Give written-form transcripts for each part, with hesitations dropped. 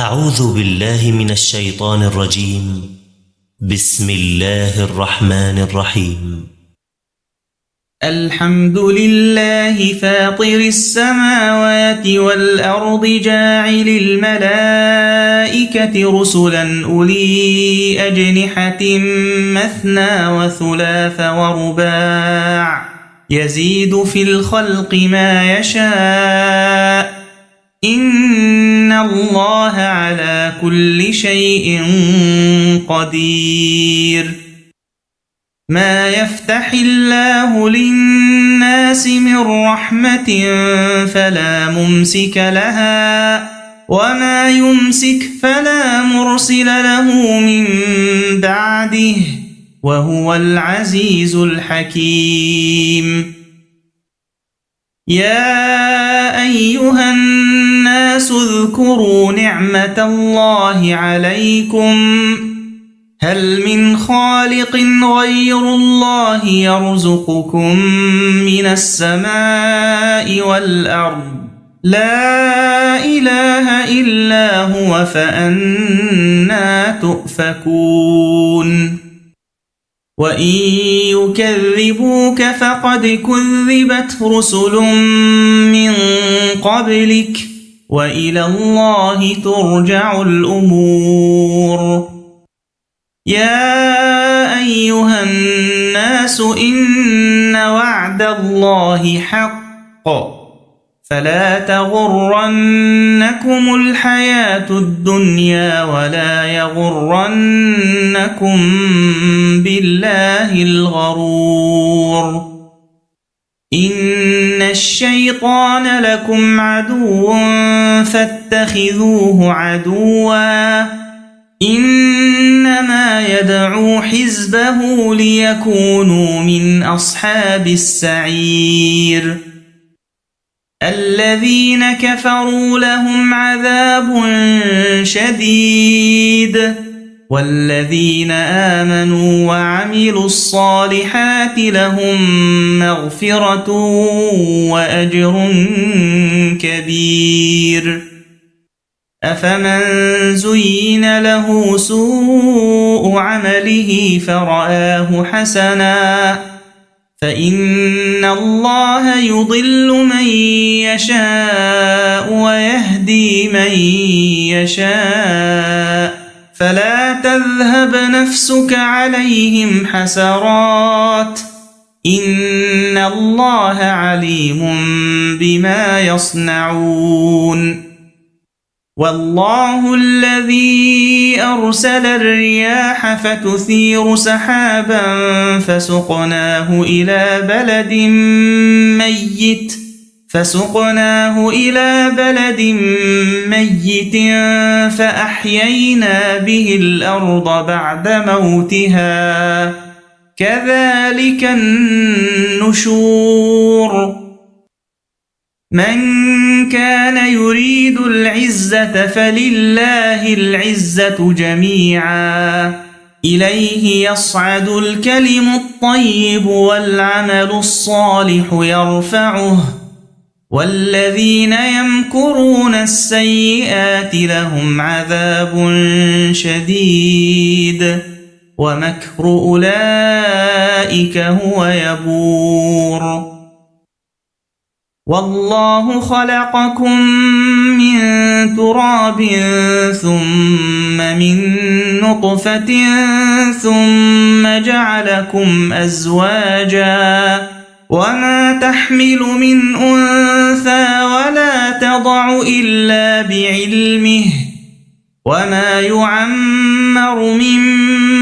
أعوذ بالله من الشيطان الرجيم. بسم الله الرحمن الرحيم. الحمد لله فاطر السماوات والأرض جاعل الملائكة رسلا أولي أجنحة مثنى وثلاث ورباع يزيد في الخلق ما يشاء إن الله على كل شيء قدير. ما يفتح الله للناس من رحمة فلا ممسك لها وما يمسك فلا مرسل له من بعده وهو العزيز الحكيم. يا أيها الناس اذكروا نعمة الله عليكم هل من خالق غير الله يرزقكم من السماء والأرض لا إله إلا هو فأنى تؤفكون. وإن يكذبوك فقد كذبت رسل من قبلك وإلى الله ترجع الأمور. يا أيها الناس إن وعد الله حق فلا تغرنكم الحياة الدنيا ولا يغرنكم بالله الغرور. إن الشيطان لكم عدو فاتخذوه عدوا إنما يدعو حزبه ليكونوا من أصحاب السعير. الذين كفروا لهم عذاب شديد والذين آمنوا وعملوا الصالحات لهم مغفرة وأجر كبير. أفمن زين له سوء عمله فرآه حسنا فإن الله يضل من يشاء ويهدي من يشاء فلا تذهب نفسك عليهم حسرات إن الله عليم بما يصنعون. والله الذي أرسل الرياح فتثير سحابا فسقناه إلى بلد ميت فأحيينا به الأرض بعد موتها كذلك النشور. من كان يريد العزة فلله العزة جميعا إليه يصعد الكلم الطيب والعمل الصالح يرفعه والذين يمكرون السيئات لهم عذاب شديد ومكر أولئك هو يبور. والله خلقكم من تراب ثم من نطفة ثم جعلكم أزواجا وما تحمل من أنثى ولا تضع إلا بعلمه وما يعمر من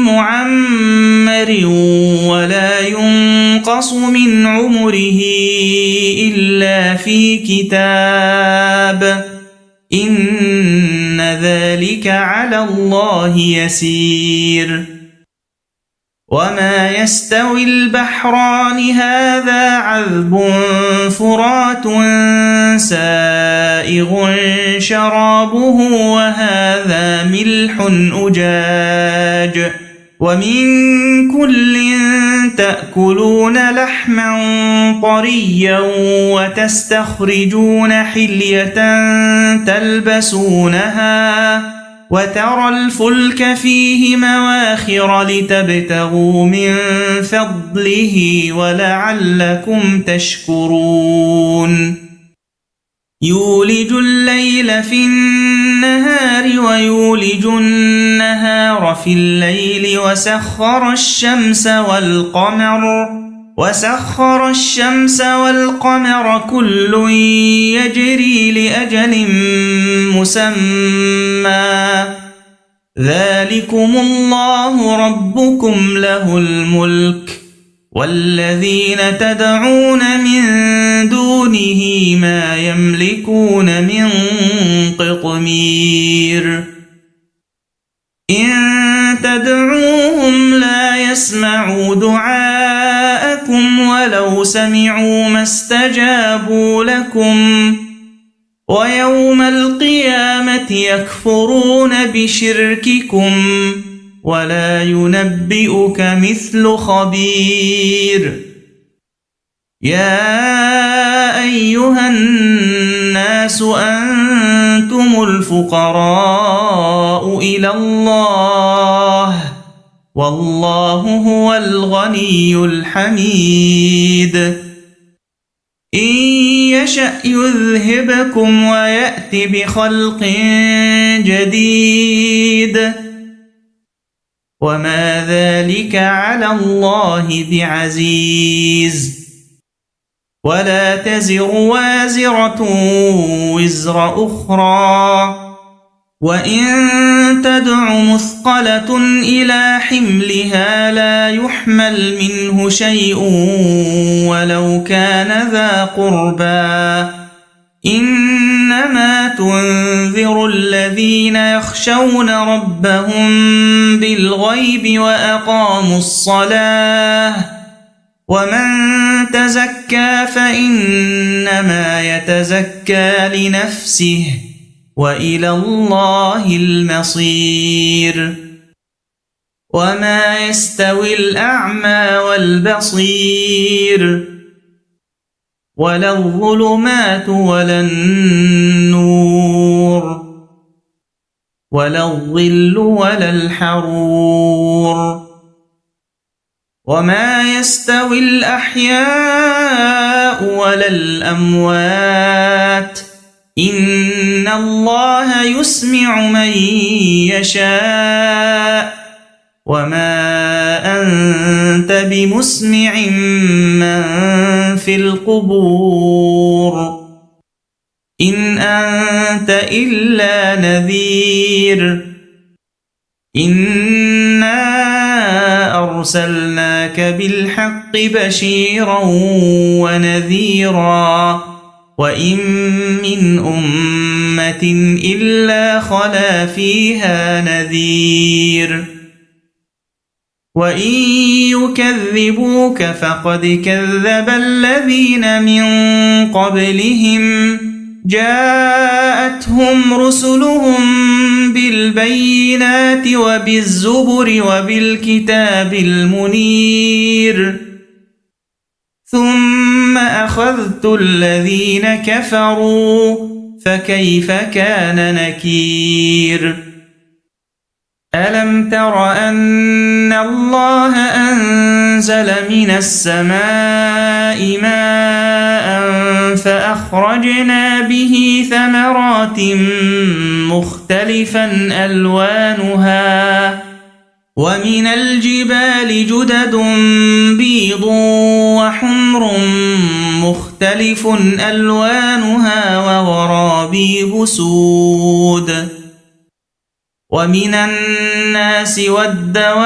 معمر ولا ينقص من عمره إلا في كتاب إن ذلك على الله يسير. وما يستوي البحران هذا عذب فرات سائغ شرابه وهذا ملح أجاج ومن كل تأكلون لحما طريا وتستخرجون حلية تلبسونها وترى الفلك فيه مواخر لتبتغوا من فضله ولعلكم تشكرون يولج الليل في النهار ويولج النهار في الليل وسخر الشمس والقمر كل يجري لأجل مسمى ذلكم الله ربكم له الملك والذين تدعون من دونه ما يملكون من قطمير إن تدعوهم لا يسمعوا دعاءكم ولو سمعوا ما استجابوا لكم ويوم القيامة يكفرون بشرككم ولا ينبئك مثل خبير يا أيها الناس أنتم الفقراء إلى الله والله هو الغني الحميد إن يشأ يذهبكم ويأت بخلق جديد وما ذلك على الله بعزيز ولا تزر وازرة وزر أخرى وإن تدع مثقلة إلى حملها لا يحمل منه شيء ولو كان ذا قربى إنما تنذر الذين يخشون ربهم بالغيب وأقاموا الصلاة ومن تزكى فإنما يتزكى لنفسه وإلى الله المصير وما يستوي الأعمى والبصير ولا الظلمات ولا النور ولا الظل ولا الحرور وما يستوي الأحياء ولا الأموات إن الله يسمع من يشاء وما أنت بمسمع من في القبور إن أنت إلا نذير إنا أرسلناك بالحق بشيرا ونذيرا وإن من أمة إلا خلا فيها نذير وإن يكذبوك فقد كذب الذين من قبلهم جاءتهم رسلهم بالبينات وبالزبر وبالكتاب المنير ثم أخذت الذين كفروا فكيف كان نكير ألم تر أن الله أنزل من السماء ماء فأخرجنا به ثمرات مختلفا ألوانها ومن الجبال جدد بيض وحمر مختلف ألوانها وغرابيب سود ومن الناس والدواب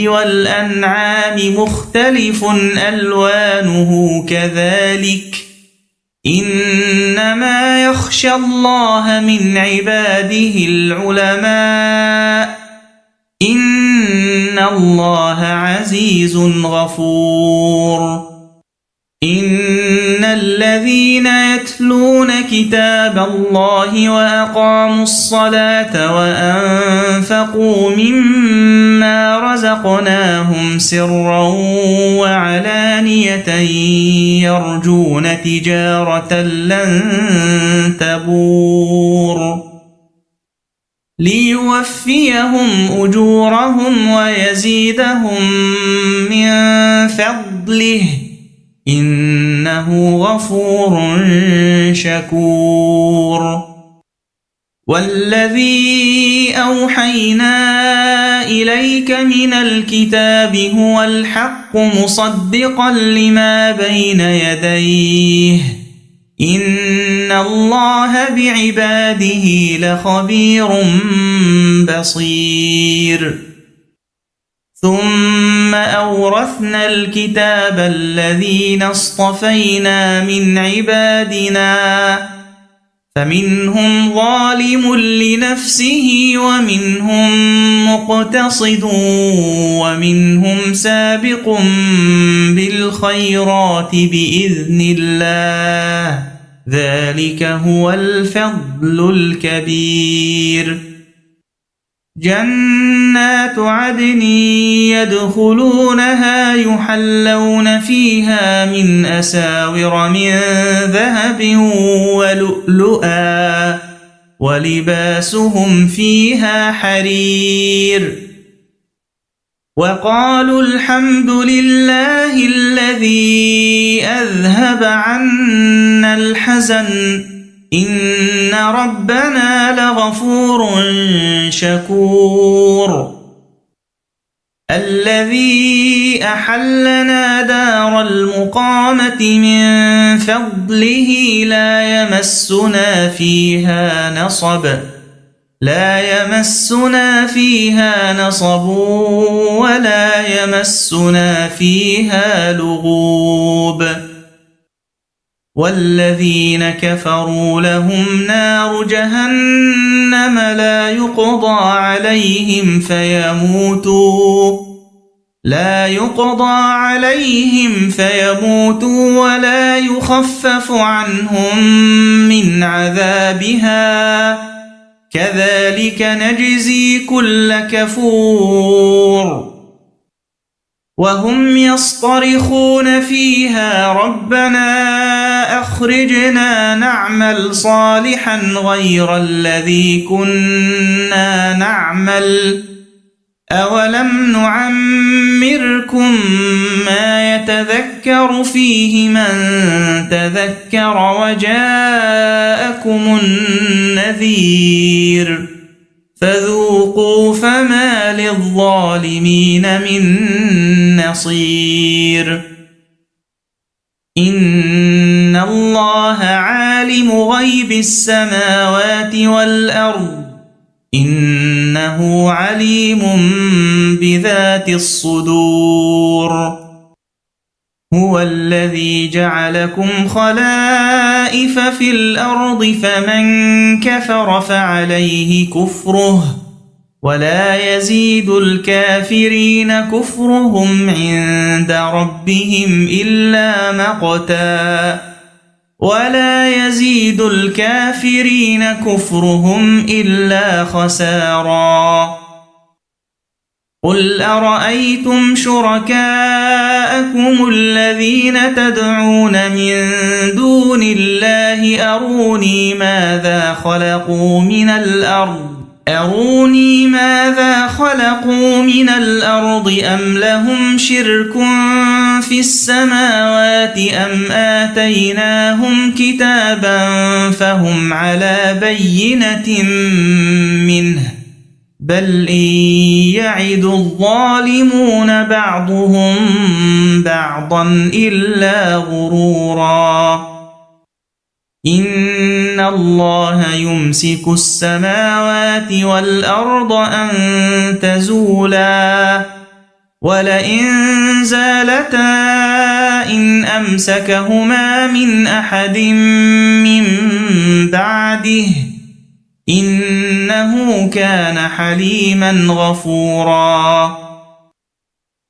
والأنعام مختلف ألوانه كذلك إنما يخشى الله من عباده العلماء إن الله عزيز غفور إن الذين يتلون كتاب الله وأقاموا الصلاة وأنفقوا مما رزقناهم سرا وعلانية يرجون تجارة لن تبور ليوفيهم أجورهم ويزيدهم من فضله إنه غفور شكور والذي أوحينا إليك من الكتاب هو الحق مصدقا لما بين يديه إن الله بعباده لخبير بصير ثم أورثنا الكتاب الذين اصطفينا من عبادنا فمنهم ظالم لنفسه ومنهم مقتصد ومنهم سابق بالخيرات بإذن الله ذلك هو الفضل الكبير جنات عدن يدخلونها يحلون فيها من أساور من ذهب ولؤلؤا ولباسهم فيها حرير وقالوا الحمد لله الذي أذهب عنا الحزن إن ربنا لغفور شكور الذي أحلنا دار المقامة من فضله لا يمسنا فيها نصب ولا يمسنا فيها لغوب والذين كفروا لهم نار جهنم لا يقضى عليهم فيموتوا ولا يخفف عنهم من عذابها كذلك نجزي كل كفور وهم يصطرخون فيها ربنا أخرجنا نعمل صالحا غير الذي كنا نعمل أولم نعمركم ما يتذكر فيه من تذكر وجاءكم النذير فذوقوا فما للظالمين من نصير إن الله عالم غيب السماوات والأرض إنه عليم بذات الصدور هو الذي جعلكم خلائف في الأرض فمن كفر فعليه كفره ولا يزيد الكافرين كفرهم عند ربهم إلا مقتا ولا يزيد الكافرين كفرهم إلا خسارا قل أرأيتم شركاءكم الذين تدعون من دون الله أروني ماذا خلقوا من الأرض أم لهم شرك في السماوات أم آتيناهم كتابا فهم على بينة منه بل إن يعد الظالمون بعضهم بعضا إلا غرورا إن الله يمسك السماوات والأرض أن تزولا ولئن زالتا إن أمسكهما من أحد من بعده إنه كان حليما غفورا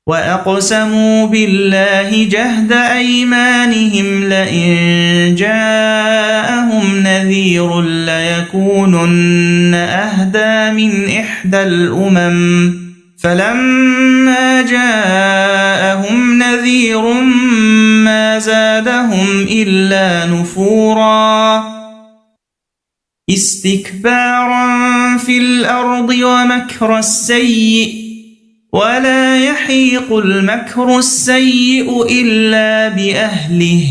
وأقسموا بالله جهد أيمانهم لئن جاءهم نذير ليكونن أهدى من إحدى الأمم فلما جاءهم نذير ما زادهم إلا نفورا استكبارا في الأرض ومكر السيء ولا يحيق المكر السيء إلا بأهله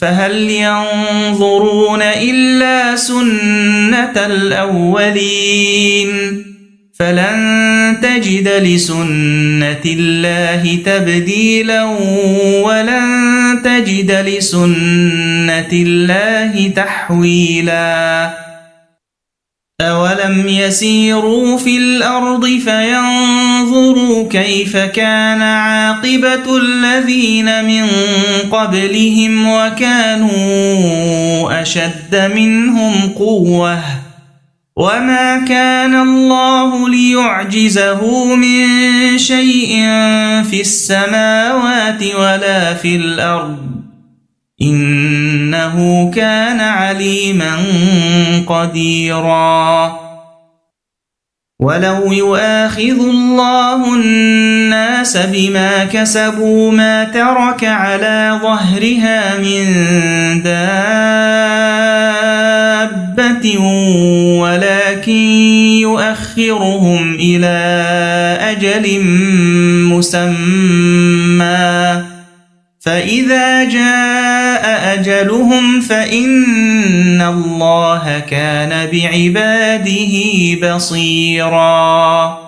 فهل ينظرون إلا سنة الأولين فلن تجد لسنة الله تبديلا ولن تجد لسنة الله تحويلا أولم يسيروا في الأرض فينظروا كيف كان عاقبة الذين من قبلهم وكانوا أشد منهم قوة وما كان الله ليعجزه من شيء في السماوات ولا في الأرض إنه كان عليما قديرا ولو يؤاخذ الله الناس بما كسبوا ما ترك على ظهرها من دابة ولكن يؤخرهم إلى أجل مسمى فإذا جاء أجلهم فإن الله كان بعباده بصيراً